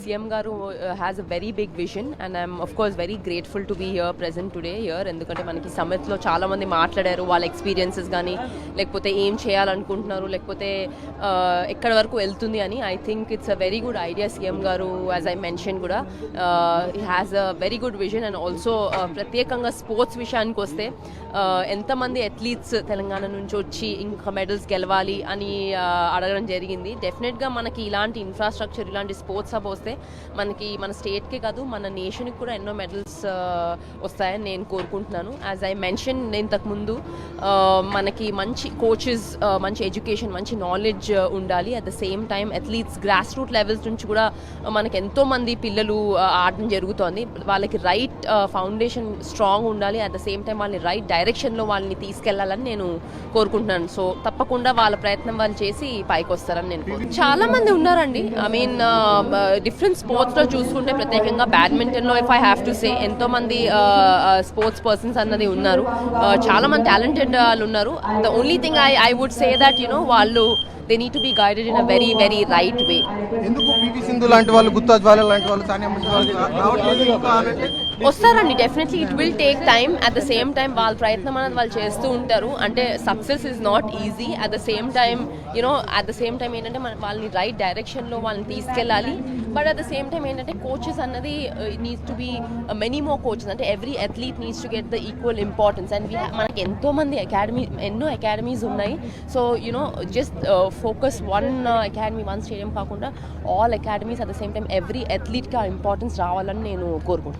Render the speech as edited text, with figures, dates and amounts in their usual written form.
CM garu has a very big vision and I'm of course very grateful to be here present today here. ఎందుకంటే మనకి సమ్మిట్లో చాలామంది మాట్లాడారు వాళ్ళ experiences కానీ, లేకపోతే ఏం చేయాలనుకుంటున్నారు, లేకపోతే ఎక్కడి వరకు వెళ్తుంది అని. I think it's a very good idea. CM గారు యాజ్ ఐ మెన్షన్ కూడా he has a very good vision. And also ప్రత్యేకంగా స్పోర్ట్స్ విషయానికి వస్తే ఎంతమంది అథ్లీట్స్ తెలంగాణ నుంచి వచ్చి ఇంకా మెడల్స్ గెలవాలి అని అడగడం జరిగింది. డెఫినెట్గా మనకి ఇలాంటి ఇన్ఫ్రాస్ట్రక్చర్, ఇలాంటి స్పోర్ట్స్ హబ్ వస్తే మనకి మన స్టేట్కే కాదు మన నేషన్కి కూడా ఎన్నో మెడల్స్ వస్తాయని నేను కోరుకుంటున్నాను. యాజ్ ఐ మెన్షన్ ఇంతకుముందు మనకి మంచి కోచెస్, మంచి ఎడ్యుకేషన్, మంచి నాలెడ్జ్ ఉండాలి. At the same time athletes grass root levels నుంచి కూడా మనకి ఎంతోమంది పిల్లలు ఆడడం జరుగుతోంది. వాళ్ళకి రైట్ ఫౌండేషన్ స్ట్రాంగ్ ఉండాలి. అట్ ద సేమ్ టైం వాళ్ళని రైట్ డైరెక్షన్లో వాళ్ళని తీసుకెళ్లాలని నేను కోరుకుంటున్నాను. సో తప్పకుండా వాళ్ళ ప్రయత్నం వాళ్ళు చేసి పైకి వస్తారని నేను కోరుకుంటున్నాను. చాలా మంది ఉన్నారండి. ఐ మీన్ డిఫరెంట్ స్పోర్ట్స్లో చూసుకుంటే ప్రత్యేకంగా బ్యాడ్మింటన్లో if I have to say ఎంతో మంది స్పోర్ట్స్ పర్సన్స్ అన్నది ఉన్నారు. చాలా మంది టాలెంటెడ్ వాళ్ళు ఉన్నారు. The only thing I would say that వాళ్ళు they need to be guided in a very very right way. ఎందుకు పీవీ సింధు లాంటి వాళ్ళు, గుత్తా జ్వాల లాంటి వాళ్ళు, సానియా మిర్జా వస్తారండి. Definitely it will take time. At the same time వాళ్ళ ప్రయత్నం అనేది వాళ్ళు చేస్తూ ఉంటారు. అంటే success is not easy. At the same time at the same time ఏంటంటే వాళ్ళని రైట్ డైరెక్షన్లో వాళ్ళని తీసుకెళ్ళాలి. But at the same time ఏంటంటే కోచెస్ అన్నది needs to be many more coaches. అంటే every athlete needs to get the equal importance. And మనకి ఎంతోమంది ఎన్నో అకాడమీస్ ఉన్నాయి. So just focus one academy, one stadium కాకుండా all academies. At the same time every అథ్లీట్కి ఆ importance రావాలని నేను కోరుకుంటున్నాను.